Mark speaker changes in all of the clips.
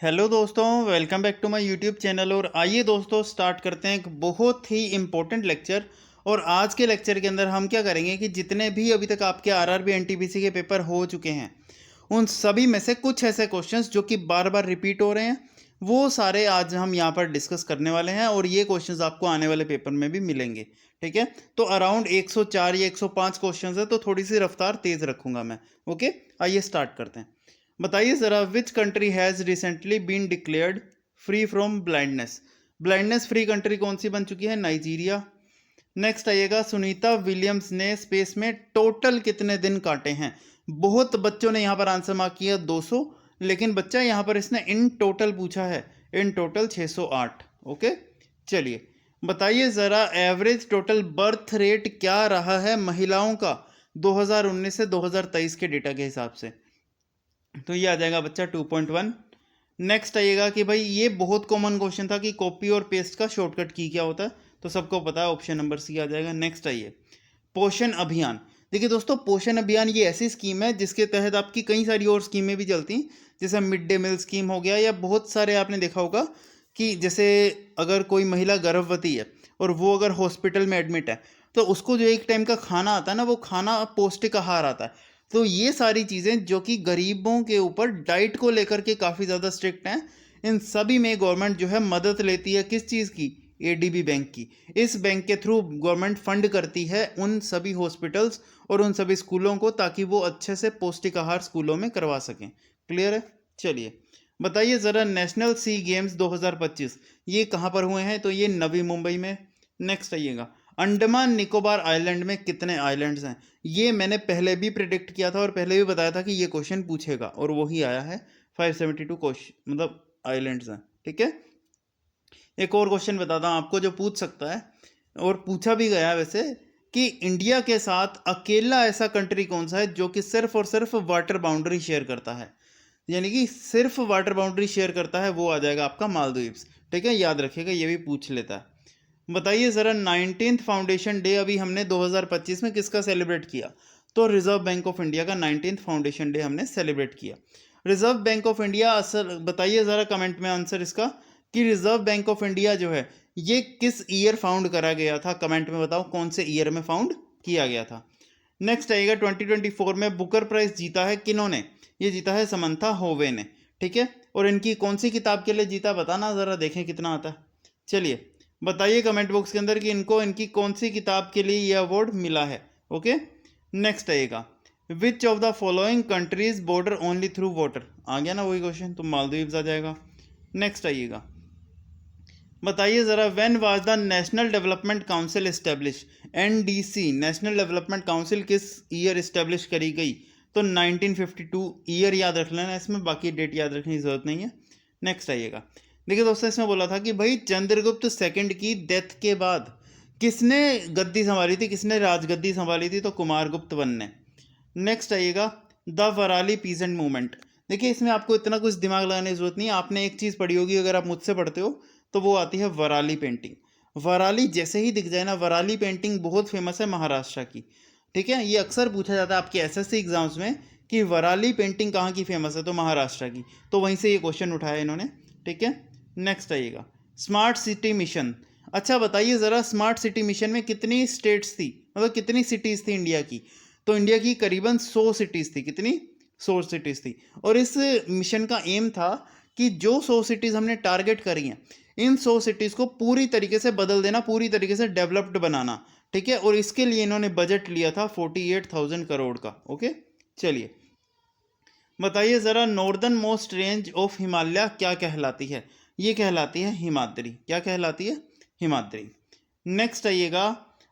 Speaker 1: Hello दोस्तों, welcome back to my YouTube channel. और आइए दोस्तों स्टार्ट करते हैं एक बहुत ही इम्पोर्टेंट लेक्चर। और आज के लेक्चर के अंदर हम क्या करेंगे कि जितने भी अभी तक आपके आरआरबी एनटीपीसी के पेपर हो चुके हैं उन सभी में से कुछ ऐसे क्वेश्चंस जो कि बार बार रिपीट हो रहे हैं वो सारे आज हम यहाँ पर डिस्कस करने वाले हैं। और ये क्वेश्चंस आपको आने वाले पेपर में भी मिलेंगे। ठीक है, तो अराउंड 104 या 105 क्वेश्चंस है, तो थोड़ी सी रफ्तार तेज रखूंगा मैं। ओके, आइए स्टार्ट करते हैं। बताइए जरा, which country has recently been declared free from blindness. Blindness free country कौन सी बन चुकी है? नाइजीरिया। नेक्स्ट आइएगा, सुनीता विलियम्स ने स्पेस में टोटल कितने दिन काटे हैं? बहुत बच्चों ने यहाँ पर आंसर मार्क किया 200, लेकिन बच्चा यहाँ पर इसने इन टोटल पूछा है। In total 608। ओके, चलिए बताइए ज़रा, एवरेज टोटल बर्थ रेट क्या रहा है महिलाओं का 2019 से 2023 के डेटा के हिसाब से? तो ये आ जाएगा बच्चा 2.1। नेक्स्ट आइएगा कि भाई ये बहुत कॉमन क्वेश्चन था कि कॉपी और पेस्ट का शॉर्टकट की क्या होता है, तो सबको पता है, ऑप्शन नंबर सी आ जाएगा। नेक्स्ट आइए, पोषण अभियान। देखिए दोस्तों, पोषण अभियान ये ऐसी स्कीम है जिसके तहत आपकी कई सारी और स्कीमें भी चलती हैं, जैसे मिड डे मील स्कीम हो गया, या बहुत सारे आपने देखा होगा कि जैसे अगर कोई महिला गर्भवती है और वो अगर हॉस्पिटल में एडमिट है तो उसको जो एक टाइम का खाना आता है ना, वो खाना पौष्टिक आहार आता है। तो ये सारी चीज़ें जो कि गरीबों के ऊपर डाइट को लेकर के काफ़ी ज़्यादा स्ट्रिक्ट हैं, इन सभी में गवर्नमेंट जो है मदद लेती है। किस चीज़ की? एडीबी बैंक की। इस बैंक के थ्रू गवर्नमेंट फंड करती है उन सभी हॉस्पिटल्स और उन सभी स्कूलों को, ताकि वो अच्छे से पौष्टिक आहार स्कूलों में करवा सकें। क्लियर है? चलिए बताइए ज़रा, नेशनल सी गेम्स 2025 ये कहाँ पर हुए हैं? तो ये नवी मुंबई में। नेक्स्ट आइएगा, अंडमान निकोबार आइलैंड में कितने आइलैंड्स हैं? ये मैंने पहले भी प्रिडिक्ट किया था और पहले भी बताया था कि ये क्वेश्चन पूछेगा, और वही आया है। 572 क्वेश्चन मतलब आइलैंड्स हैं। ठीक है, एक और क्वेश्चन बताता हूँ आपको जो पूछ सकता है, और पूछा भी गया है वैसे, कि इंडिया के साथ अकेला ऐसा कंट्री कौन सा है जो कि सिर्फ और सिर्फ वाटर बाउंड्री शेयर करता है? यानी कि सिर्फ वाटर बाउंड्री शेयर करता है, वो आ जाएगा आपका मालदीव्स। ठीक है, याद रखिएगा, ये भी पूछ लेता है। बताइए ज़रा, 19th फाउंडेशन डे अभी हमने 2025 में किसका सेलिब्रेट किया? तो रिजर्व बैंक ऑफ इंडिया का 19th फाउंडेशन डे हमने सेलिब्रेट किया। रिजर्व बैंक ऑफ इंडिया, असल बताइए ज़रा कमेंट में आंसर इसका, कि रिजर्व बैंक ऑफ इंडिया जो है ये किस ईयर फाउंड करा गया था? कमेंट में बताओ कौन से ईयर में फाउंड किया गया था। नेक्स्ट आएगा, 2024 में बुकर प्राइज जीता है किन्होंने? ये जीता है समंथा होवे ने। ठीक है, और इनकी कौन सी किताब के लिए जीता, बताना ज़रा, देखें कितना आता है। चलिए बताइए कमेंट बॉक्स के अंदर कि इनको इनकी कौन सी किताब के लिए ये अवार्ड मिला है। ओके, नेक्स्ट आएगा, which of the following countries border only through water? आ गया ना वही क्वेश्चन, तो मालदीव्स आ जाएगा। नेक्स्ट आइएगा, बताइए ज़रा, when was the national development council establish? NDC national development council किस ईयर इस्टेब्लिश करी गई? तो 1952। ईयर याद रख लेना इसमें, बाकी डेट याद रखने की ज़रूरत नहीं है। नेक्स्ट आइएगा, देखिए दोस्तों, इसमें बोला था कि भाई चंद्रगुप्त सेकंड की डेथ के बाद किसने गद्दी संभाली थी, किसने राजगद्दी संभाली थी? तो कुमारगुप्त वन ने। नेक्स्ट आइएगा, द वराली पीजेंट मूवमेंट। देखिए इसमें आपको इतना कुछ दिमाग लगाने की जरूरत नहीं है, आपने एक चीज़ पढ़ी होगी अगर आप मुझसे पढ़ते हो, तो वो आती है वराली पेंटिंग। वराली जैसे ही दिख जाए ना, वराली पेंटिंग बहुत फेमस है महाराष्ट्र की। ठीक है, ये अक्सर पूछा जाता है आपके एसएससी एग्जाम्स में कि वराली पेंटिंग कहाँ की फेमस है, तो महाराष्ट्र की। तो वहीं से ये क्वेश्चन उठाया इन्होंने। ठीक है, नेक्स्ट आइएगा, स्मार्ट सिटी मिशन। अच्छा बताइए ज़रा, स्मार्ट सिटी मिशन में कितनी स्टेट्स थी, मतलब कितनी सिटीज़ थी इंडिया की? तो इंडिया की करीबन 100 सिटीज़ थी। कितनी? 100 सिटीज़ थी। और इस मिशन का एम था कि जो 100 सिटीज़ हमने टारगेट करी हैं, इन 100 सिटीज़ को पूरी तरीके से बदल देना, पूरी तरीके से डेवलप्ड बनाना। ठीक है, और इसके लिए इन्होंने बजट लिया था 48,000 करोड़ का। ओके, चलिए बताइए ज़रा, northern most range of Himalaya क्या कहलाती है? ये कहलाती है हिमाद्री। क्या कहलाती है? हिमाद्री। नेक्स्ट आइएगा,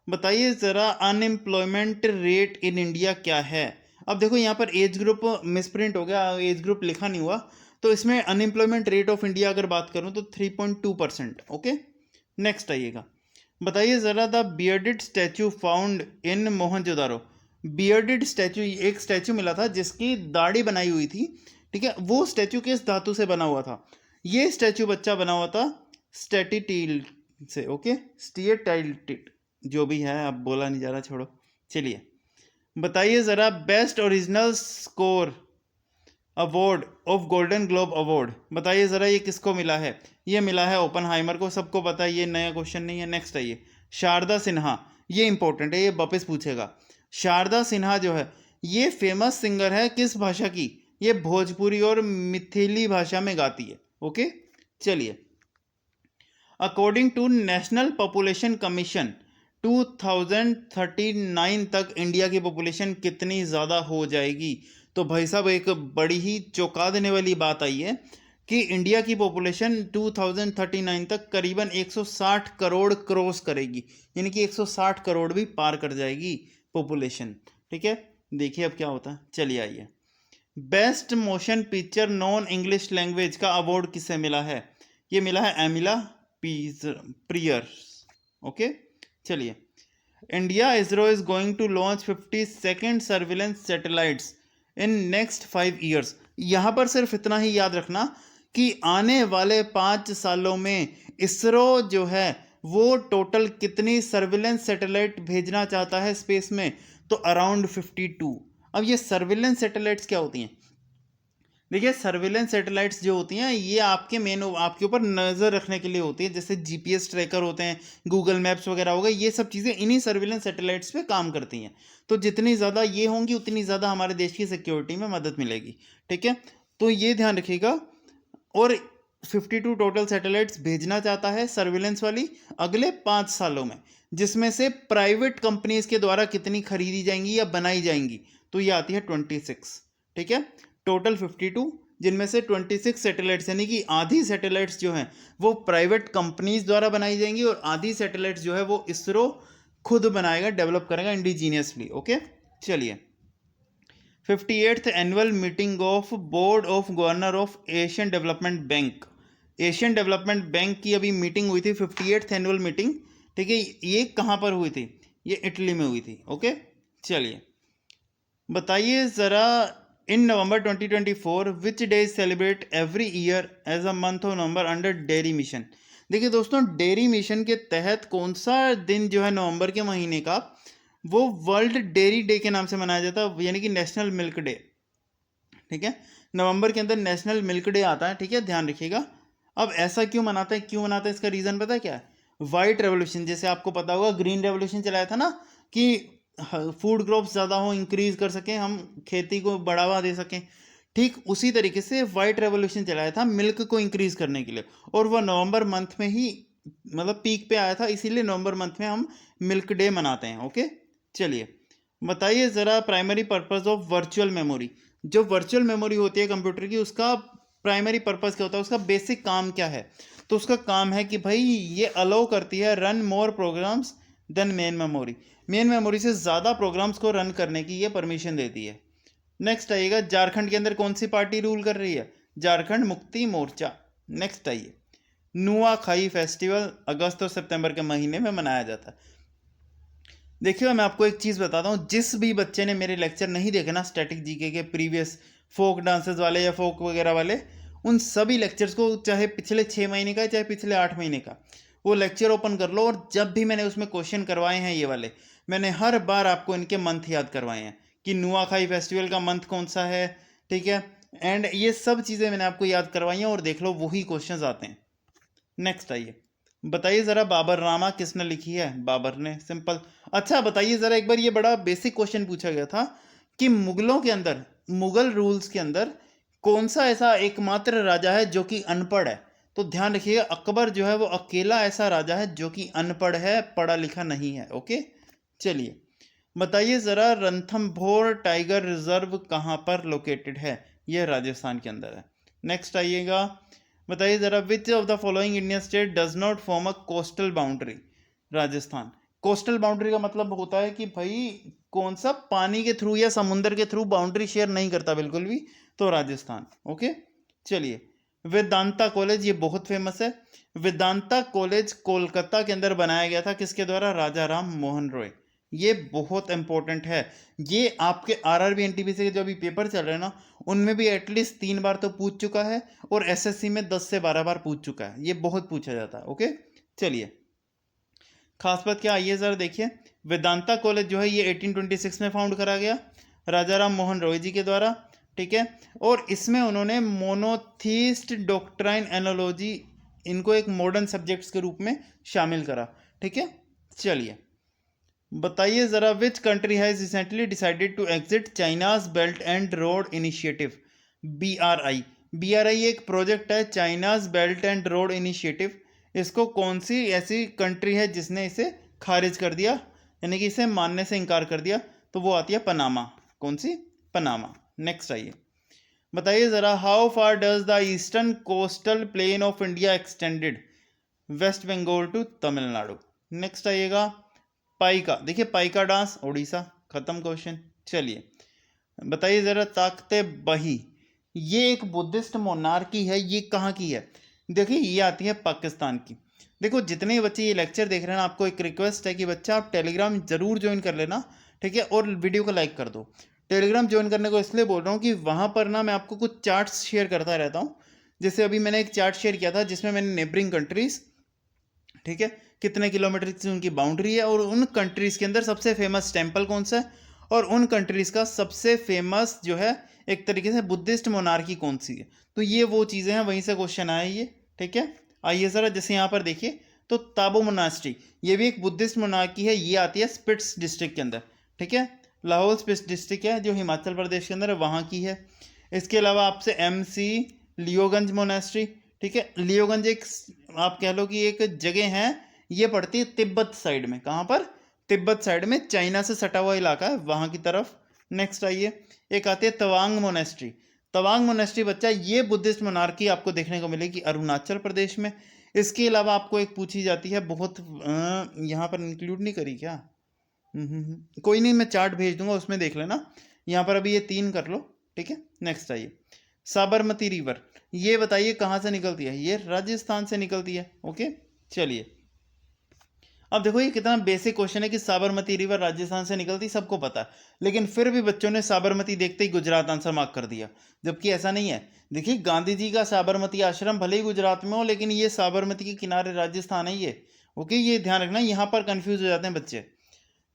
Speaker 1: बताइए ज़रा, अनएम्प्लॉयमेंट रेट इन इंडिया क्या है? अब देखो यहाँ पर एज ग्रुप मिसप्रिंट हो गया, एज ग्रुप लिखा नहीं हुआ, तो इसमें अनएम्प्लॉयमेंट रेट ऑफ इंडिया अगर बात करूँ तो 3.2%। ओके, नेक्स्ट आइएगा, बताइए ज़रा, the bearded statue found in Mohenjodaro. Bearded statue, एक स्टैचू मिला था जिसकी दाढ़ी बनाई हुई थी। ठीक है, वो स्टैचू किस धातु से बना हुआ था? ये स्टैचू बच्चा बना हुआ था स्टेटिटील से। ओके, स्टिएटाइलिट जो भी है, अब बोला नहीं जा रहा, छोड़ो। चलिए बताइए ज़रा, best original score award of golden globe award, बताइए ज़रा ये किसको मिला है? ये मिला है ओपनहाइमर को, सबको पता है, ये नया क्वेश्चन नहीं है। नेक्स्ट आइए, शारदा सिन्हा, ये इंपॉर्टेंट है, ये वापस पूछेगा। शारदा सिन्हा जो है ये फेमस सिंगर है किस भाषा की? ये भोजपुरी और मिथिली भाषा में गाती है। ओके, चलिए। According to National Population Commission 2039 तक इंडिया की पॉपुलेशन कितनी ज़्यादा हो जाएगी? तो भाई साहब एक बड़ी ही चौंका देने वाली बात आई है कि इंडिया की पॉपुलेशन 2039 तक करीबन 160 करोड़ क्रॉस करेगी, यानी कि 160 करोड़ भी पार कर जाएगी पॉपुलेशन। ठीक है, देखिए अब क्या होता है। चलिए आइए, best motion picture non English language का अवार्ड किसे मिला है? ये मिला है एमिला प्रियर्स। ओके, चलिए। India ISRO is going to launch 52nd surveillance satellites in next 5 years. यहाँ पर सिर्फ इतना ही याद रखना कि आने वाले 5 सालों में इसरो जो है वो टोटल कितनी सर्विलेंस सैटेलाइट भेजना चाहता है स्पेस में? तो अराउंड 52। अब ये सर्विलेंस सैटेलाइट्स क्या होती हैं? देखिए, सर्विलेंस सैटेलाइट्स जो होती हैं ये आपके ऊपर नज़र रखने के लिए होती है, जैसे जीपीएस ट्रैकर होते हैं, गूगल मैप्स वगैरह हो गए, ये सब चीज़ें इन्हीं सर्विलेंस सैटेलाइट्स पे काम करती हैं। तो जितनी ज़्यादा ये होंगी उतनी ज़्यादा हमारे देश की सिक्योरिटी में मदद मिलेगी। ठीक है, तो ये ध्यान रखिएगा। और 52 टोटल सैटेलाइट्स भेजना चाहता है सर्विलेंस वाली अगले 5 सालों में, जिसमें से प्राइवेट कंपनीज के द्वारा कितनी खरीदी जाएंगी या बनाई जाएंगी? तो ये आती है 26। ठीक है, टोटल 52, जिनमें से 26 सैटेलाइट्स यानी कि आधी सैटेलाइट्स जो हैं वो प्राइवेट कंपनीज द्वारा बनाई जाएंगी और आधी सैटेलाइट्स जो है वो इसरो खुद बनाएगा, डेवलप करेगा इंडिजीनियसली। ओके, चलिए। 58th annual meeting of board of governor of Asian development bank, Asian development bank की अभी मीटिंग हुई थी, 58th एनुअल मीटिंग। ठीक है, ये कहाँ पर हुई थी? ये इटली में हुई थी। ओके, चलिए बताइए ज़रा, in November 2024 which day celebrate every year as a month of November under dairy mission? देखिए दोस्तों, डेयरी मिशन के तहत कौन सा दिन जो है नवंबर के महीने का वो वर्ल्ड डेयरी डे के नाम से मनाया जाता है, यानी कि नेशनल मिल्क डे। ठीक है, नवंबर के अंदर नेशनल मिल्क डे आता है। ठीक है, ध्यान रखिएगा। अब ऐसा क्यों मनाते हैं, क्यों मनाते हैं, इसका रीज़न पता है क्या है? वाइट रेवोल्यूशन, जैसे आपको पता होगा ग्रीन रेवोल्यूशन चलाया था ना कि फूड क्रॉप्स ज़्यादा हो, इंक्रीज कर सकें, हम खेती को बढ़ावा दे सकें। ठीक उसी तरीके से वाइट रेवोल्यूशन चलाया था मिल्क को इंक्रीज करने के लिए, और वह नवंबर मंथ में ही मतलब पीक पे आया था, इसीलिए नवंबर मंथ में हम मिल्क डे मनाते हैं। ओके, चलिए बताइए ज़रा, primary purpose of virtual memory, जो वर्चुअल मेमोरी होती है कंप्यूटर की, उसका प्राइमरी पर्पस क्या होता है, उसका बेसिक काम क्या है? तो उसका काम है कि भाई ये अलाउ करती है run more programs than main memory, main memory से ज़्यादा प्रोग्राम्स को रन करने की ये परमिशन देती है। नेक्स्ट आइएगा, झारखंड के अंदर कौन सी पार्टी रूल कर रही है? झारखंड मुक्ति मोर्चा। नेक्स्ट आइए, नुआखाई फेस्टिवल अगस्त और सितंबर के महीने में मनाया जाता है। देखिए मैं आपको एक चीज़ बताता हूँ, जिस भी बच्चे ने मेरे लेक्चर नहीं देखे ना स्टैटिक जीके के प्रीवियस फोक डांसेस वाले या फोक वगैरह वाले, उन सभी लेक्चर्स को, चाहे पिछले 6 महीने का चाहे पिछले 8 महीने का, वो लेक्चर ओपन कर लो, और जब भी मैंने उसमें क्वेश्चन करवाए हैं ये वाले, मैंने हर बार आपको इनके मंथ याद करवाए हैं कि नुआखाई फेस्टिवल का मंथ कौन सा है। ठीक है, एंड ये सब चीज़ें मैंने आपको याद करवाई हैं, और देख लो वही क्वेश्चन आते हैं। नेक्स्ट आइए, बताइए ज़रा, बाबर नामा किसने लिखी है? बाबर ने, सिंपल। अच्छा बताइए ज़रा एक बार, ये बड़ा बेसिक क्वेश्चन पूछा गया था कि मुगलों के अंदर, मुगल रूल्स के अंदर कौन सा ऐसा एकमात्र राजा है जो कि अनपढ़ है? तो ध्यान रखिएगा, अकबर जो है वो अकेला ऐसा राजा है जो कि अनपढ़ है, पढ़ा लिखा नहीं है। ओके, चलिए बताइए ज़रा, रणथंभौर टाइगर रिजर्व कहाँ पर लोकेटेड है? यह राजस्थान के अंदर है। नेक्स्ट आइएगा, बताइए ज़रा, विच of the following Indian state does not form a coastal boundary? Rajasthan. Coastal boundary का मतलब होता है कि भाई कौन सा पानी के थ्रू या समुंदर के थ्रू बाउंड्री शेयर नहीं करता बिल्कुल भी, तो राजस्थान। ओके, चलिए। वेदांता कॉलेज, ये बहुत फेमस है। वेदांता कॉलेज कोलकाता के अंदर बनाया गया था, किसके द्वारा? राजा राम मोहन रॉय। ये बहुत इंपॉर्टेंट है, ये आपके आरआरबी एनटीपीसी के जो अभी पेपर चल रहे हैं ना, उनमें भी एटलीस्ट 3 बार तो पूछ चुका है, और एसएससी में 10 से 12 बार पूछ चुका है, ये बहुत पूछा जाता है। ओके, चलिए खास बात क्या, आइए ज़रा देखिए। वेदांता कॉलेज जो है ये 1826 में फाउंड करा गया राजा राम मोहन रॉय जी के द्वारा। ठीक है। और इसमें उन्होंने मोनोथीस्ट डॉक्ट्राइन एनालॉजी इनको एक मॉडर्न सब्जेक्ट्स के रूप में शामिल करा, ठीक है। चलिए बताइए ज़रा, which country has recently decided to exit China's belt and road initiative, BRI एक प्रोजेक्ट है, China's belt and road initiative. इसको कौन सी ऐसी कंट्री है जिसने इसे खारिज कर दिया, यानी कि इसे मानने से इनकार कर दिया? तो वो आती है पनामा। कौन सी? पनामा। नेक्स्ट आइए बताइए ज़रा, how far does the eastern coastal plain of India extended, West Bengal to Tamil Nadu. Next आइएगा पाइका, देखिए पाइका डांस उड़ीसा, खत्म क्वेश्चन। चलिए बताइए ज़रा, ताकते बही ये एक बुद्धिस्ट मोनार्की है, ये कहाँ की है? देखिए ये आती है पाकिस्तान की। देखो जितने बच्चे ये लेक्चर देख रहे हैं, आपको एक रिक्वेस्ट है कि बच्चा आप टेलीग्राम जरूर ज्वाइन कर लेना, ठीक है, और वीडियो को लाइक कर दो। टेलीग्राम ज्वाइन करने को इसलिए बोल रहा हूँ कि वहाँ पर ना मैं आपको कुछ चार्ट्स शेयर करता रहता हूँ। जैसे अभी मैंने एक चार्ट शेयर किया था जिसमें मैंने नेबरिंग कंट्रीज़, ठीक है, कितने किलोमीटर की उनकी बाउंड्री है, और उन कंट्रीज़ के अंदर सबसे फेमस टेम्पल कौन सा है, और उन कंट्रीज़ का सबसे फेमस जो है एक तरीके से बुद्धिस्ट मोनार्की कौन सी है। तो ये वो चीज़ें हैं, वहीं से क्वेश्चन आए ये, ठीक है। आइए ज़रा, जैसे यहाँ पर देखिए तो ताबो मोनास्ट्री ये भी एक बुद्धिस्ट मोनार्की है, ये आती है स्पिट्स डिस्ट्रिक्ट के अंदर, ठीक है। लाहौल स्पिट्स डिस्ट्रिक्ट है जो हिमाचल प्रदेश के अंदर है, वहाँ की है। इसके अलावा आपसे MC लियोगंज मोनास्ट्री, ठीक है। लियोगंज एक आप कह लो कि एक जगह है, ये पड़ती है तिब्बत साइड में। कहाँ पर? तिब्बत साइड में, चाइना से सटा हुआ इलाका है, वहाँ की तरफ। नेक्स्ट आइए, एक आती है तवांग मोनेस्ट्री। तवांग मोनेस्ट्री बच्चा ये बुद्धिस्ट मोनार्की आपको देखने को मिलेगी अरुणाचल प्रदेश में। इसके अलावा आपको एक पूछी जाती है, बहुत यहाँ पर इंक्लूड नहीं करी क्या? कोई नहीं, मैं चार्ट भेज दूंगा, उसमें देख लेना। यहाँ पर अभी ये 3 कर लो, ठीक है। नेक्स्ट आइए, साबरमती रिवर, ये बताइए कहाँ से निकलती है? ये राजस्थान से निकलती है, ओके। चलिए अब देखो ये कितना बेसिक क्वेश्चन है कि साबरमती रिवर राजस्थान से निकलती, सबको पता है, लेकिन फिर भी बच्चों ने साबरमती देखते ही गुजरात आंसर मार्क कर दिया, जबकि ऐसा नहीं है। देखिए गांधी जी का साबरमती आश्रम भले ही गुजरात में हो, लेकिन ये साबरमती के किनारे राजस्थान है ये, ओके। ये ध्यान रखना, यहाँ पर कंफ्यूज हो जाते हैं बच्चे।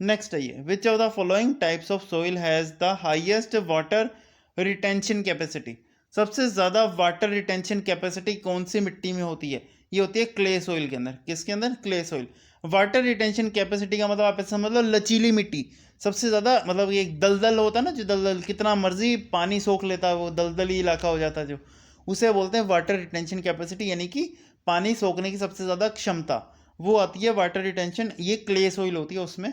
Speaker 1: नेक्स्ट आइए, विच of the following types of soil has the highest water retention capacity, सबसे ज़्यादा वाटर रिटेंशन कैपेसिटी कौन सी मिट्टी में होती है? ये होती है क्ले सोइल के अंदर। किसके अंदर? Clay soil. Water retention capacity का मतलब आप ऐसा मतलब लचीली मिट्टी सबसे ज़्यादा, मतलब ये दलदल होता है ना, जो दलदल कितना मर्जी पानी सोख लेता है, वो दलदली इलाका हो जाता है जो, उसे बोलते हैं वाटर रिटेंशन कैपेसिटी, यानी कि पानी सोखने की सबसे ज़्यादा क्षमता, वो आती है वाटर रिटेंशन, ये क्ले सोइल होती है उसमें।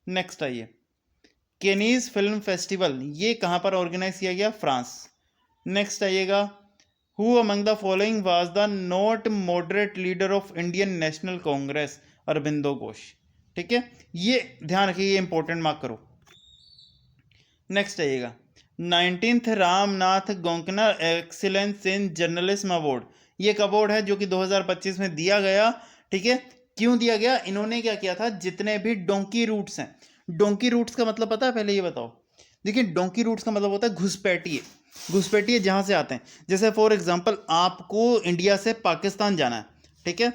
Speaker 1: नेक्स्ट आइए, केनीज फिल्म फेस्टिवल ये कहाँ पर ऑर्गेनाइज किया गया? फ्रांस। नेक्स्ट आइएगा, who among the following was the not moderate leader of Indian national Congress? Aurobindo Ghosh, ठीक है। ये ध्यान रखिए, ये इंपॉर्टेंट मार्क करो। नेक्स्ट आइएगा, 19th Ramnath Goenka excellence in journalism award, ये एक अवार्ड है जो कि 2025 में दिया गया, ठीक है। क्यों दिया गया? इन्होंने क्या किया था, जितने भी डोंकी रूट्स हैं, डोंकी रूट्स का मतलब पता है? पहले ये बताओ। देखिए डोंकी रूट्स का मतलब होता है घुसपैठिए, घुसपैठिए जहाँ से आते हैं। जैसे फॉर एग्जांपल आपको इंडिया से पाकिस्तान जाना है, ठीक है।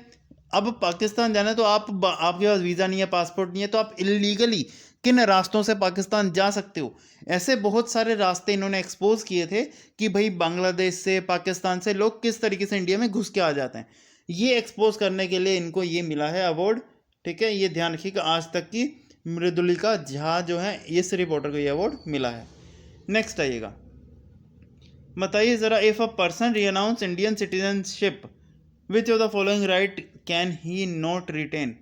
Speaker 1: अब पाकिस्तान जाना है तो आपके पास वीज़ा नहीं है, पासपोर्ट नहीं है, तो आप इलीगली किन रास्तों से पाकिस्तान जा सकते हो? ऐसे बहुत सारे रास्ते इन्होंने एक्सपोज किए थे कि भाई बांग्लादेश से, पाकिस्तान से लोग किस तरीके से इंडिया में घुस के आ जाते हैं। ये एक्सपोज करने के लिए इनको ये मिला है अवार्ड, ठीक है। ये ध्यान रखिएगा, आज तक की मृदुलिका झा जो है, इस रिपोर्टर को ये अवार्ड मिला है। नेक्स्ट आइएगा, बताइए ज़रा, if a person renounce Indian citizenship, which of the following right can he not retain?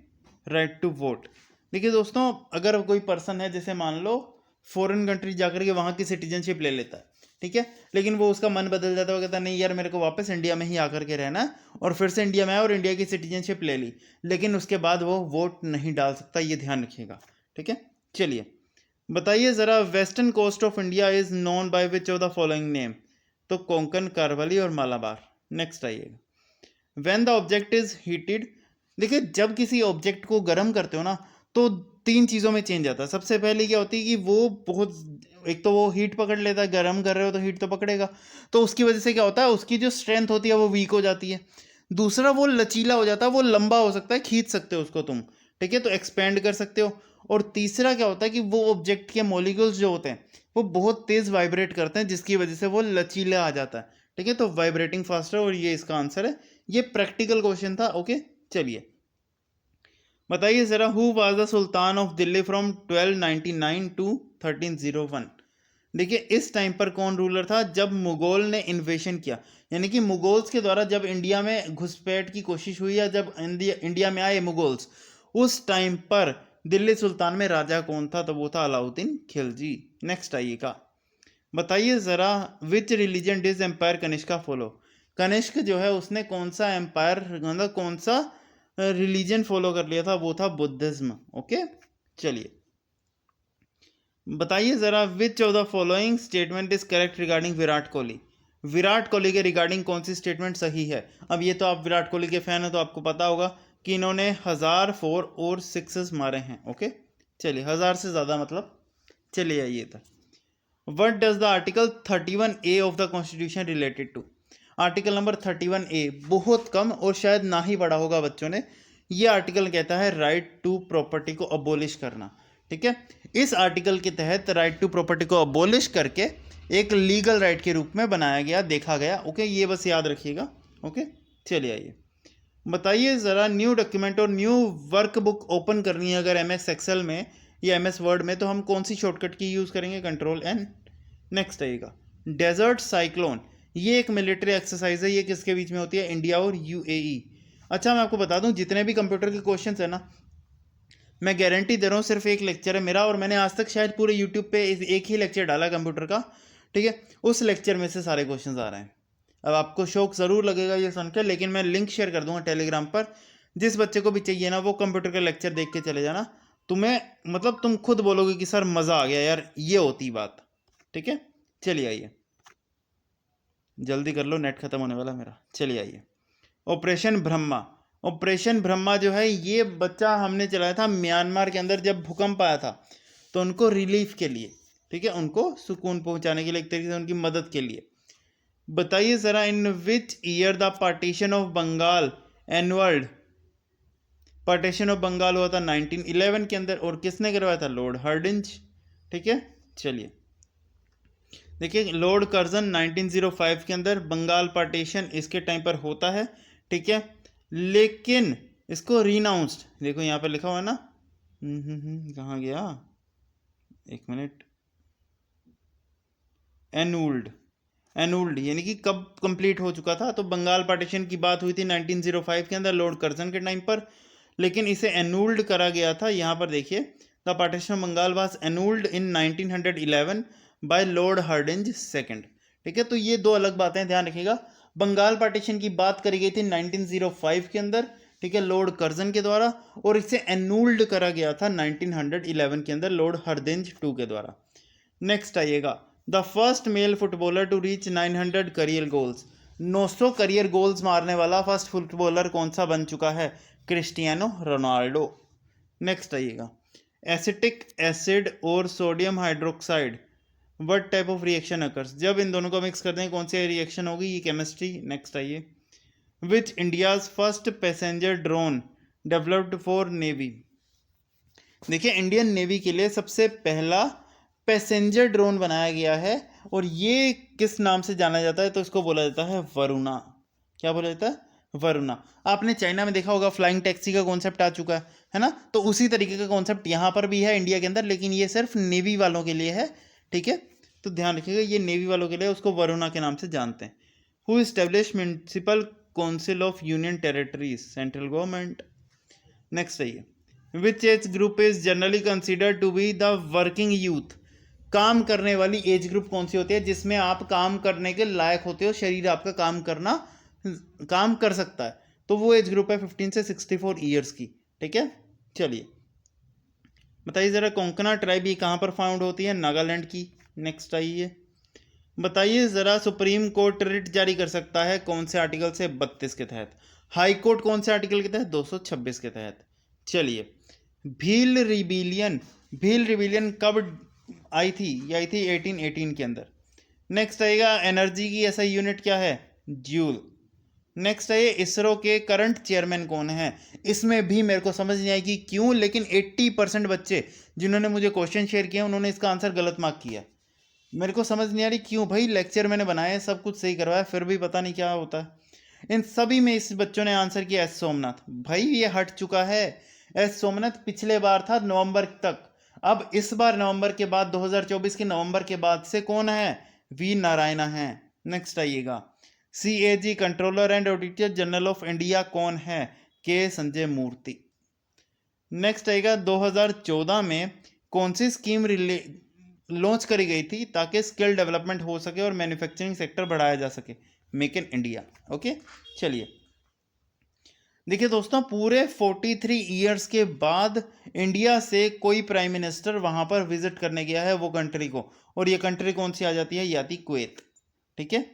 Speaker 1: Right to vote. देखिए दोस्तों, अगर कोई पर्सन है, जैसे मान लो फॉरेन कंट्री जाकर के वहाँ की सिटीजनशिप ले लेता है, ठीक है, लेकिन वो उसका मन बदल जाता है, वो कहता है नहीं यार मेरे को वापस इंडिया में ही आकर के रहना है, और फिर से इंडिया में आया और इंडिया की सिटीजनशिप ले ली, लेकिन उसके बाद वो वोट नहीं डाल सकता, ये ध्यान रखिएगा, ठीक है। चलिए बताइए ज़रा, western coast of India is known by which of the following name? तो कोंकण, करवली और मालाबार। नेक्स्ट आइएगा, when the object is heated, देखिए जब किसी ऑब्जेक्ट को गर्म करते हो ना, तो 3 चीज़ों में चेंज आता है। सबसे पहले क्या होती है कि वो बहुत, एक तो वो हीट पकड़ लेता है, गर्म कर रहे हो तो हीट तो पकड़ेगा, तो उसकी वजह से क्या होता है, उसकी जो स्ट्रेंथ होती है वो वीक हो जाती है। दूसरा वो लचीला हो जाता है, वो लंबा हो सकता है, खींच सकते हो उसको तुम, ठीक है, तो एक्सपेंड कर सकते हो। और तीसरा क्या होता है कि वो ऑब्जेक्ट के मॉलिक्यूल्स जो होते हैं वो बहुत तेज वाइब्रेट करते हैं, जिसकी वजह से वो लचीला आ जाता है। ठीक है, तो वाइब्रेटिंग फास्टर, और ये इसका आंसर है। ये प्रैक्टिकल क्वेश्चन था। ओके, चलिए बताइए जरा, who was the sultan of Delhi from 1299 to 1301। देखिए इस टाइम पर कौन रूलर था जब मुगल ने इन्वेशन किया, यानी कि मुगल्स के द्वारा जब इंडिया में घुसपैठ की कोशिश हुई, या जब इंडिया में आए मुगल्स, उस टाइम पर दिल्ली सुल्तान में राजा कौन था, तो वो था अलाउद्दीन खिलजी। नेक्स्ट आइएगा, बताइए जरा, which religion did emperor Kanishka follow. Kanishka जो है उसने कौन सा एम्पायर, मतलब कौन सा रिलीजन फॉलो कर लिया था, वो था बुद्धिज्म। ओके, चलिए बताइए जरा, विच of the following statement is correct regarding Virat Kohli. Virat Kohli के रिगार्डिंग कौन सी स्टेटमेंट सही है। अब ये तो आप विराट कोहली के फैन हो तो आपको पता होगा कि इन्होंने 1004 और 6 मारे हैं। ओके, चलिए 1000 से ज़्यादा मतलब। चलिए आइए था, what does the article 31A of the constitution related to. Article number 31A बहुत कम और शायद ना ही पढ़ा होगा बच्चों ने। ये आर्टिकल कहता है राइट टू प्रॉपर्टी को अबोलिश करना। ठीक है, इस आर्टिकल के तहत राइट टू प्रॉपर्टी को अबोलिश करके एक लीगल राइट के रूप में बनाया गया, देखा गया। ओके, ये बस याद रखिएगा। ओके, चलिए आइए बताइए ज़रा, न्यू डॉक्यूमेंट और न्यू वर्कबुक ओपन करनी है अगर MS एक्सेल में या MS वर्ड में, तो हम कौन सी शॉर्टकट की यूज़ करेंगे, Ctrl+N। नेक्स्ट आइएगा, डेजर्ट साइक्लोन, ये एक मिलिट्री एक्सरसाइज है। ये किसके बीच में होती है, इंडिया और UAE। अच्छा मैं आपको बता दूं, जितने भी कंप्यूटर के क्वेश्चंस है ना, मैं गारंटी दे रहा हूँ, सिर्फ एक लेक्चर है मेरा, और मैंने आज तक शायद पूरे यूट्यूब पे एक ही लेक्चर डाला कंप्यूटर का। ठीक है, उस लेक्चर में से सारे क्वेश्चंस आ रहे हैं। अब आपको शौक ज़रूर लगेगा ये सुनकर, लेकिन मैं लिंक शेयर कर दूंगा टेलीग्राम पर। जिस बच्चे को भी चाहिए ना, वो कंप्यूटर का लेक्चर देख के चले जाना। तुम्हें मतलब तुम खुद बोलोगे कि सर मज़ा आ गया यार, ये होती बात। ठीक है, चलिए आइए जल्दी कर लो, नेट खत्म होने वाला मेरा। चलिए आइए, ऑपरेशन ब्रह्मा। ऑपरेशन ब्रह्मा जो है ये बच्चा हमने चलाया था म्यांमार के अंदर, जब भूकंप आया था तो उनको रिलीफ के लिए, ठीक है, उनको सुकून पहुंचाने के लिए, एक तरीके से उनकी मदद के लिए। बताइए ज़रा, in which year the partition of Bengal annulled. Partition of Bengal हुआ था 1911 के अंदर, और किसने करवाया था, लॉर्ड हार्डिंज। ठीक है, चलिए देखिए, लॉर्ड कर्जन 1905 के अंदर बंगाल पार्टीशन इसके टाइम पर होता है। ठीक है, लेकिन इसको रीनाउंस्ड, देखो यहाँ पर लिखा हुआ है ना, कहाँ गया, एक मिनट, एनूल्ड। एनूल्ड यानी कि कब कंप्लीट हो चुका था, तो बंगाल पार्टीशन की बात हुई थी 1905 के अंदर लॉर्ड कर्जन के टाइम पर, लेकिन इसे एनूल्ड करा गया था। यहाँ पर देखिए, the partition of Bengal was annulled in 1911 by Lord Hardinge second. ठीक है, तो ये दो अलग बातें ध्यान रखिएगा। बंगाल पार्टीशन की बात करी गई थी 1905 के अंदर, ठीक है, लॉर्ड कर्जन के द्वारा, और इसे एनूल्ड करा गया था 1911 के अंदर लॉर्ड हार्डिंज टू के द्वारा। नेक्स्ट आइएगा, the first male footballer to reach 900 career goals. 900 career goals मारने वाला फर्स्ट फुटबॉलर कौन सा बन चुका है, क्रिस्टियानो रोनाल्डो। नेक्स्ट आइएगा, एसिटिक एसिड और sodium hydroxide, what type of reaction occurs. जब इन दोनों को मिक्स करते हैं कौन सी रिएक्शन होगी, ये केमिस्ट्री। नेक्स्ट आइए, which India's first passenger drone developed for navy. देखिए, इंडियन नेवी के लिए सबसे पहला पैसेंजर ड्रोन बनाया गया है, और ये किस नाम से जाना जाता है, तो इसको बोला जाता है वरुणा। क्या बोला जाता है, वरुणा। आपने चाइना में देखा होगा फ्लाइंग टैक्सी का कॉन्सेप्ट आ चुका है ना, तो उसी तरीके का कॉन्सेप्ट यहाँ पर भी है इंडिया के अंदर, लेकिन ये सिर्फ नेवी वालों के लिए है। ठीक है, तो ध्यान रखिएगा, ये नेवी वालों के लिए, उसको वरुणा के नाम से जानते हैं। Who establish municipal council of union territories, central government. Next आइए, which age group is generally considered to be the working youth. काम करने वाली एज ग्रुप कौन सी होती है, जिसमें आप काम करने के लायक होते हो, शरीर आपका काम कर सकता है, तो वो एज ग्रुप है 15 से 64 ईयर्स की। ठीक है, चलिए बताइए ज़रा, कोंकणा ट्राइब ये कहाँ पर फाउंड होती है, नागालैंड की। नेक्स्ट आइए, बताइए ज़रा, सुप्रीम कोर्ट रिट जारी कर सकता है कौन से आर्टिकल से, 32 के तहत। हाई कोर्ट कौन से आर्टिकल के तहत, 226 के तहत। चलिए, भील रिबिलियन कब आई थी, ये आई थी 1818 के अंदर। नेक्स्ट आएगा, एनर्जी की ऐसा यूनिट क्या है, जूल। नेक्स्ट है ये इसरो के करंट चेयरमैन कौन है। इसमें भी मेरे को समझ नहीं आएगी क्यों, लेकिन 80% बच्चे जिन्होंने मुझे क्वेश्चन शेयर किया उन्होंने इसका आंसर गलत मार्क किया। मेरे को समझ नहीं आ रही क्यों भाई, लेक्चर मैंने बनाया सब कुछ सही करवाया फिर भी पता नहीं क्या होता है। इन सभी में इस बच्चों ने आंसर किया एस सोमनाथ। भाई ये हट चुका है, एस सोमनाथ पिछले बार था नवंबर तक, अब इस बार नवंबर के बाद 2024 के नवंबर के बाद से कौन है, वी नारायणा है। नेक्स्ट आइएगा, CAG controller and auditor general of India कौन है, के संजय मूर्ति। नेक्स्ट आएगा 2014 में कौन सी स्कीम लॉन्च करी गई थी ताकि स्किल डेवलपमेंट हो सके और मैन्युफैक्चरिंग सेक्टर बढ़ाया जा सके, मेक इन इंडिया। ओके चलिए देखिए दोस्तों, पूरे 43 ईयर्स के बाद इंडिया से कोई प्राइम मिनिस्टर वहां पर विजिट करने गया है वो कंट्री को, और ये कंट्री कौन सी आ जाती है, ये आती कुवैत। ठीक है,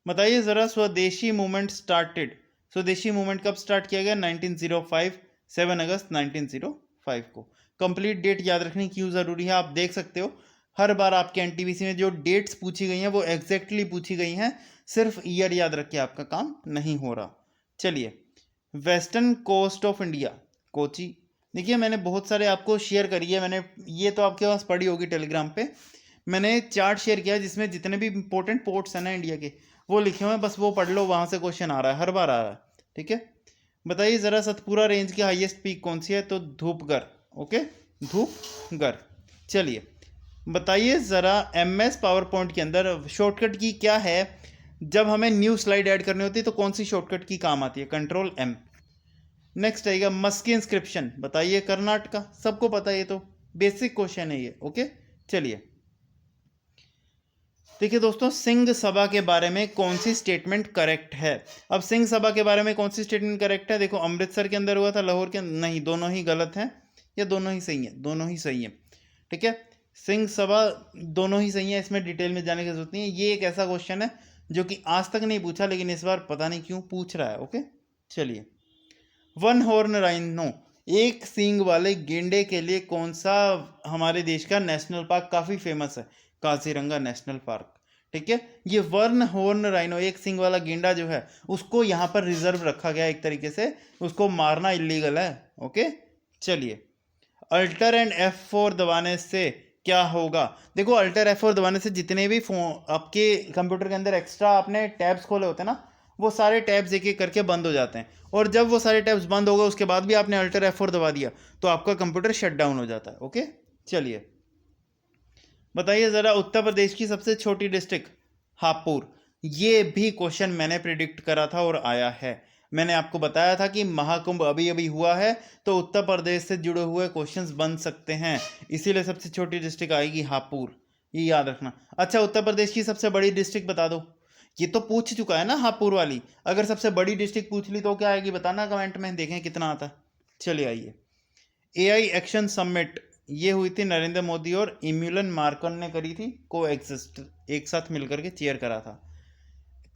Speaker 1: बताइए जरा स्वदेशी मूवमेंट स्टार्टेड, स्वदेशी मूवमेंट कब स्टार्ट किया गया, 1905, 7 अगस्त 1905 को। कंप्लीट डेट याद रखनी क्यों ज़रूरी है, आप देख सकते हो हर बार आपके एनटीपीसी में जो डेट्स पूछी गई हैं वो एग्जैक्टली पूछी गई हैं, सिर्फ ईयर याद रख के आपका काम नहीं हो रहा। चलिए, western coast of India, Kochi. देखिए मैंने बहुत सारे आपको शेयर करी है, मैंने ये तो आपके पास पढ़ी होगी टेलीग्राम पे, मैंने चार्ट शेयर किया जिसमें जितने भी इंपॉर्टेंट पोर्ट्स हैं ना इंडिया के वो लिखे हुए हैं, बस वो पढ़ लो, वहाँ से क्वेश्चन आ रहा है, हर बार आ रहा है। ठीक है, बताइए ज़रा सतपुरा रेंज की हाईएस्ट पीक कौन सी है, तो धूपगढ़। ओके, धूपगढ़। चलिए बताइए ज़रा MS पावर पॉइंट के अंदर शॉर्टकट की क्या है, जब हमें न्यू स्लाइड ऐड करनी होती है तो कौन सी शॉर्टकट की काम आती है, Ctrl+M। नेक्स्ट आएगा मस्की इंस्क्रिप्शन, बताइए कर्नाटका, सबको पता है, ये तो बेसिक क्वेश्चन है ये। ओके चलिए देखिए दोस्तों, सिंह सभा के बारे में कौन सी स्टेटमेंट करेक्ट है। अब सिंह सभा के बारे में कौन सी स्टेटमेंट करेक्ट है, देखो अमृतसर के अंदर हुआ था, लाहौर के नहीं, दोनों ही गलत हैं, या दोनों ही सही है, दोनों ही सही है। ठीक है, सिंह सभा दोनों ही सही है, इसमें डिटेल में जाने की जरूरत नहीं है। ये एक ऐसा क्वेश्चन है जो कि आज तक नहीं पूछा लेकिन इस बार पता नहीं क्यों पूछ रहा है। ओके चलिए, वन हॉर्न राइनो, एक सींग वाले गेंडे के लिए कौन सा हमारे देश का नेशनल पार्क काफ़ी फेमस है, काजीरंगा नेशनल पार्क। ठीक है, ये वन हॉर्न राइनो, एक सींग वाला गेंडा जो है उसको यहाँ पर रिजर्व रखा गया, एक तरीके से उसको मारना इलीगल है। ओके चलिए, अल्टर एंड F4 दबाने से क्या होगा, देखो अल्टर F4 दबाने से जितने भी फोन आपके कंप्यूटर के अंदर एक्स्ट्रा आपने टैब्स खोले होते हैं ना, वो सारे टैब्स एक एक करके बंद हो जाते हैं, और जब वो सारे टैब्स बंद हो गए उसके बाद भी आपने अल्टर F4 दबा दिया तो आपका कंप्यूटर शट डाउन हो जाता है। ओके चलिए बताइए ज़रा उत्तर प्रदेश की सबसे छोटी डिस्ट्रिक्ट, हापुड़। ये भी क्वेश्चन मैंने प्रिडिक्ट करा था और आया है, मैंने आपको बताया था कि महाकुंभ अभी अभी हुआ है तो उत्तर प्रदेश से जुड़े हुए क्वेश्चंस बन सकते हैं, इसीलिए सबसे छोटी डिस्ट्रिक्ट आएगी हापुड़, ये याद रखना। अच्छा, उत्तर प्रदेश की सबसे बड़ी डिस्ट्रिक्ट बता दो, ये तो पूछ चुका है ना हापुड़ वाली, अगर सबसे बड़ी डिस्ट्रिक्ट पूछ ली तो क्या आएगी बताना कमेंट में, देखें कितना आता है। चलिए आइए, AI एक्शन समिट, ये हुई थी नरेंद्र मोदी और इम्यूलन मार्कन ने करी थी, को एग्जिस्ट एक साथ मिलकर के चेयर करा था।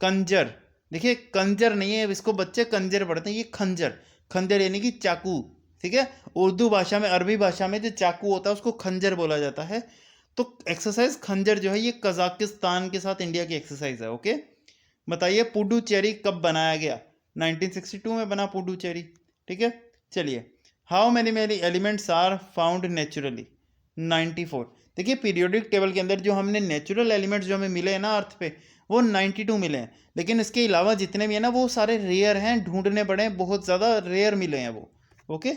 Speaker 1: कंजर, देखिए कंजर नहीं है, इसको बच्चे कंजर पढ़ते हैं, ये खंजर, खंजर यानी कि चाकू। ठीक है, उर्दू भाषा में, अरबी भाषा में जो चाकू होता है उसको खंजर बोला जाता है। तो एक्सरसाइज खंजर जो है ये कजाकिस्तान के साथ इंडिया की एक्सरसाइज है। ओके बताइए पुडुचेरी कब बनाया गया, 1962 में बना पुडुचेरी। ठीक है चलिए, how many elements are found naturally, 94। देखिए पीरियोडिक टेबल के अंदर जो हमने नेचुरल एलिमेंट्स जो हमें मिले हैं ना अर्थ पे, वो 92 मिले हैं, लेकिन इसके अलावा जितने भी हैं ना वो सारे रेयर हैं, ढूंढने पड़े हैं, बहुत ज़्यादा रेयर मिले हैं वो। ओके,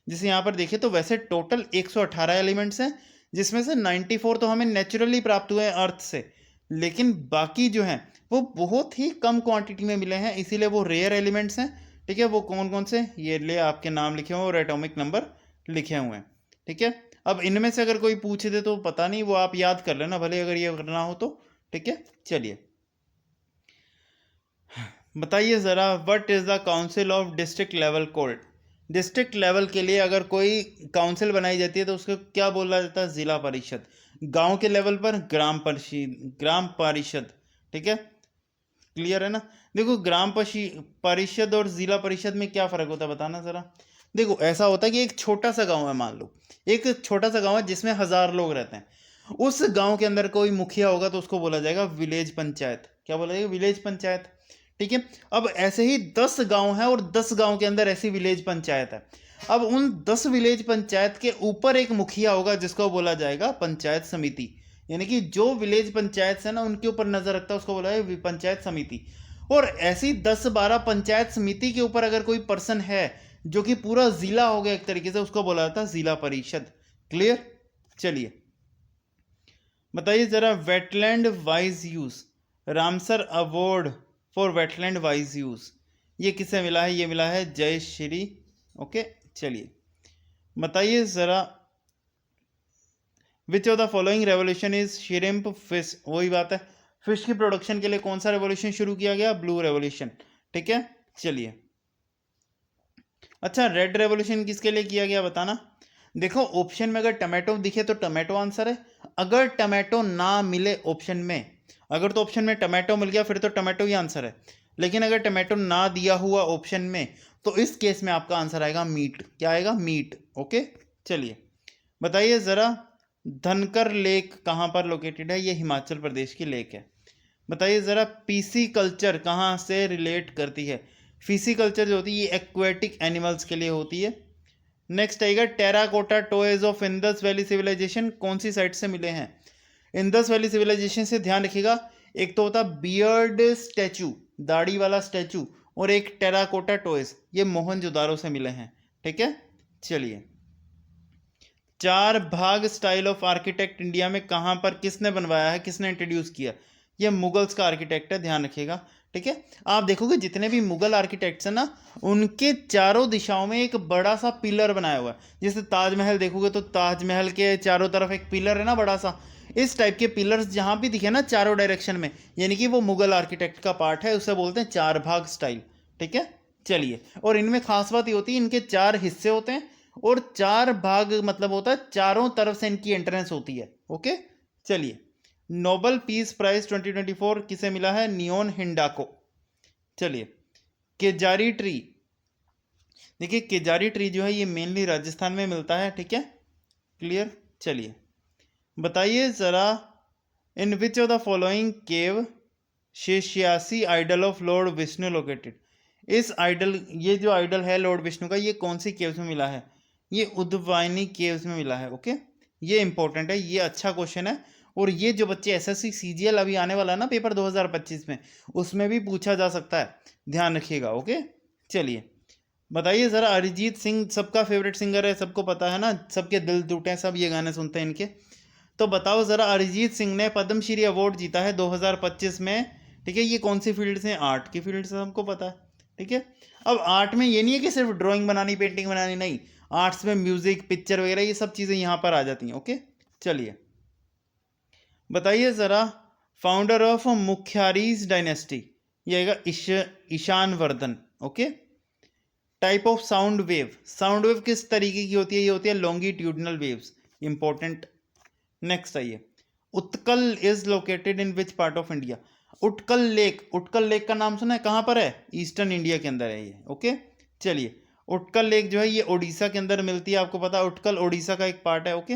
Speaker 1: जैसे यहाँ पर देखिए तो वैसे टोटल 118 एलिमेंट्स हैं, जिसमें से 94 तो हमें नेचुरली प्राप्त हुए हैं अर्थ से, लेकिन बाकी जो हैं वो बहुत ही कम क्वांटिटी में मिले हैं, इसीलिए वो रेयर एलिमेंट्स हैं। ठीक है, वो कौन कौन से, ये ले आपके नाम लिखे हुए और एटॉमिक नंबर लिखे हुए हैं। ठीक है, अब इनमें से अगर कोई पूछ दे तो पता नहीं, वो आप याद कर लेना भले अगर ये करना हो तो। ठीक है चलिए बताइए ज़रा, what is the council of district level cold. District level के लिए अगर कोई काउंसिल बनाई जाती है तो उसको क्या बोला जाता है, ज़िला परिषद। गांव के लेवल पर ग्राम परिषद। ठीक है क्लियर है ना। देखो ग्राम परिषद और ज़िला परिषद में क्या फ़र्क होता है बताना ज़रा। देखो ऐसा होता है कि एक छोटा सा गांव है, मान लो एक छोटा सा गांव है जिसमें 1000 लोग रहते हैं, उस गांव के अंदर कोई मुखिया होगा तो उसको बोला जाएगा विलेज पंचायत। क्या बोला जाएगा, विलेज पंचायत। ठीक है। अब ऐसे ही 10 गांव हैं और 10 गांव के अंदर ऐसी विलेज पंचायत है। अब उन 10 विलेज पंचायत के ऊपर एक मुखिया होगा जिसको बोला जाएगा पंचायत समिति, यानी कि जो विलेज पंचायत है ना उनके ऊपर नजर रखता है उसको बोला है पंचायत समिति। और ऐसी 10-12 पंचायत समिति के ऊपर अगर कोई पर्सन है जो कि पूरा जिला हो गया एक तरीके से, उसको बोला जाता है जिला परिषद। क्लियर? चलिए बताइए जरा, wetland wise use, Ramsar award for wetland wise use, ये किसे मिला है? ये मिला है जय श्री। ओके चलिए बताइए जरा, विच of the following revolution is shrimp fish, वही बात है, फिश की प्रोडक्शन के लिए कौन सा रेवोल्यूशन शुरू किया गया? Blue revolution. ठीक है चलिए, अच्छा रेड रेवोल्यूशन किसके लिए किया गया बताना। देखो ऑप्शन में अगर टमाटो दिखे तो टमाटो आंसर है, अगर टमाटो ना मिले ऑप्शन में, अगर तो ऑप्शन में टमाटो मिल गया फिर तो टमाटो ही आंसर है, लेकिन अगर टमाटो ना दिया हुआ ऑप्शन में तो इस केस में आपका आंसर आएगा मीट। क्या आएगा? मीट। ओके चलिए बताइए ज़रा, धनकर लेक कहाँ पर लोकेटेड है? ये हिमाचल प्रदेश की लेक है। बताइए ज़रा, पीसी कल्चर कहाँ से रिलेट करती है? फीसी कल्चर जो होती है ये एक्वेटिक एनिमल्स के लिए होती है। नेक्स्ट आएगा, terracotta toys of Indus valley civilization कौन सी साइट से मिले हैं? इंदस वैली सिविलाइजेशन से ध्यान रखिएगा, एक तो होता बियर्ड स्टैचू, दाढ़ी वाला स्टैचू, और एक टेराकोटा टॉयज, ये मोहनजोदारो से मिले हैं। ठीक है चलिए, चार भाग स्टाइल ऑफ आर्किटेक्ट इंडिया में कहाँ पर किसने बनवाया है, किसने इंट्रोड्यूस किया? ये मुगल्स का आर्किटेक्ट है, ध्यान रखिएगा। ठीक है, आप देखोगे जितने भी मुगल आर्किटेक्ट्स हैं ना उनके चारों दिशाओं में एक बड़ा सा पिलर बनाया हुआ है। जैसे ताजमहल देखोगे तो ताजमहल के चारों तरफ एक पिलर है ना बड़ा सा, इस टाइप के पिलर्स जहाँ भी दिखे ना चारों डायरेक्शन में, यानी कि वो मुगल आर्किटेक्ट का पार्ट है, उसे बोलते हैं चार भाग स्टाइल। ठीक है चलिए, और इनमें खास बात ये होती है इनके चार हिस्से होते हैं और चार भाग मतलब होता है चारों तरफ से इनकी एंट्रेंस होती है। ओके चलिए, नोबल पीस प्राइज 2024 किसे मिला है? नियोन हिंडाको। चलिए, केजारी ट्री, देखिए केजारी ट्री जो है ये मेनली राजस्थान में मिलता है। ठीक है क्लियर? चलिए बताइए जरा, in which of the following cave Sheshashayi idol of Lord Vishnu located? इस आइडल, ये जो आइडल है लॉर्ड विष्णु का, ये कौन सी केव्स में मिला है? ये उद्वायनी केव्स में मिला है। ओके ये इंपॉर्टेंट है, ये अच्छा क्वेश्चन है, और ये जो बच्चे एसएससी सीजीएल अभी आने वाला है ना पेपर 2025 में, उसमें भी पूछा जा सकता है, ध्यान रखिएगा। ओके चलिए बताइए ज़रा, अरिजीत सिंह सबका फेवरेट सिंगर है, सबको पता है ना, सबके दिल टूटे, सब ये गाने सुनते हैं इनके, तो बताओ ज़रा, अरिजीत सिंह ने पद्मश्री अवार्ड जीता है 2025 में। ठीक है, ये कौन सी फील्ड से? आर्ट की फील्ड से, हमको पता है। ठीक है, अब आर्ट में ये नहीं है कि सिर्फ ड्राइंग बनानी, पेंटिंग बनानी, नहीं, आर्ट्स में म्यूजिक, पिक्चर वगैरह ये सब चीज़ें यहाँ पर आ जाती हैं। ओके चलिए बताइए ज़रा, फाउंडर ऑफ मुख्यारीज डायनेस्टी, ये आएगा Ishan Vardhan. Okay, type of sound wave, sound wave किस तरीके की होती है? ये होती है लॉन्गिट्यूडनल वेव्स, इंपॉर्टेंट। नेक्स्ट आइए, Utkal is located in which part of India? Utkal lake, Utkal lake का नाम सुना है, कहाँ पर है? ईस्टर्न इंडिया के अंदर है ये। ओके चलिए, उटकल लेक जो है ये ओडिशा के अंदर मिलती है, आपको पता है उटकल ओडिशा का एक पार्ट है। ओके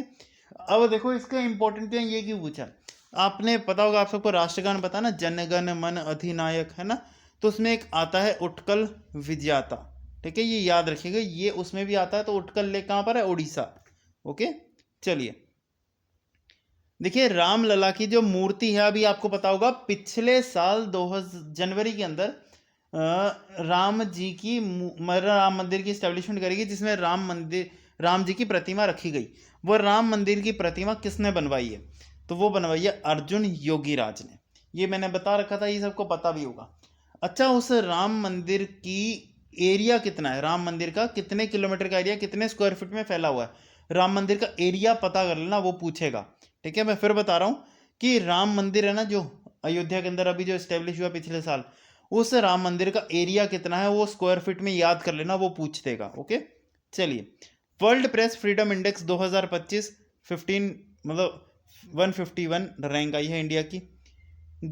Speaker 1: अब देखो इसका इंपॉर्टेंट ये क्यों पूछा, आपने पता होगा, आप सबको राष्ट्रगान पता है ना, जनगण मन अधिनायक, है ना, तो उसमें एक आता है उटकल विजेता। ठीक है, ये याद रखिएगा, ये उसमें भी आता है। तो उटकल लेक कहाँ पर है? उड़ीसा। ओके चलिए देखिए, रामलला की जो मूर्ति है, अभी आपको पता होगा पिछले साल 2 जनवरी के अंदर राम जी की राम मंदिर की स्टैब्लिशमेंट करेगी, जिसमें राम जी की प्रतिमा रखी गई। वो राम मंदिर की प्रतिमा किसने बनवाई है? तो वो बनवाई है अर्जुन योगीराज ने। ये मैंने बता रखा था, ये सबको पता भी होगा। अच्छा, उस राम मंदिर की एरिया कितना है? राम मंदिर का कितने किलोमीटर का एरिया, कितने स्क्वायर फीट में फैला हुआ है? राम मंदिर का एरिया पता कर लेना, वो पूछेगा। ठीक है, मैं फिर बता रहा हूँ कि राम मंदिर है ना जो अयोध्या के अंदर अभी जो स्टेब्लिश हुआ पिछले साल, उस राम मंदिर का एरिया कितना है वो स्क्वायर फीट में याद कर लेना, वो पूछ देगा। ओके चलिए, वर्ल्ड प्रेस फ्रीडम इंडेक्स 2025 15 मतलब 151 रैंक आई है इंडिया की।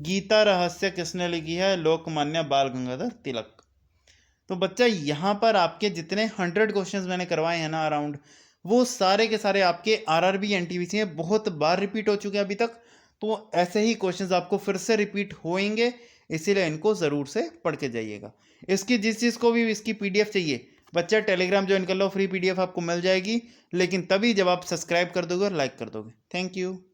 Speaker 1: गीता रहस्य किसने लिखी है? लोकमान्य बाल गंगाधर तिलक। तो बच्चा यहाँ पर आपके जितने 100 क्वेश्चंस मैंने करवाए हैं ना अराउंड, वो सारे के सारे आपके आरआरबी एनटीपीसी में बहुत बार रिपीट हो चुके हैं अभी तक। तो ऐसे ही क्वेश्चंस आपको फिर से रिपीट होंगे इसीलिए इनको ज़रूर से पढ़ के जाइएगा। इसकी जिस चीज़ को भी इसकी PDF चाहिए, बच्चा टेलीग्राम ज्वाइन कर लो, फ्री PDF आपको मिल जाएगी, लेकिन तभी जब आप सब्सक्राइब कर दोगे और लाइक कर दोगे। Thank you.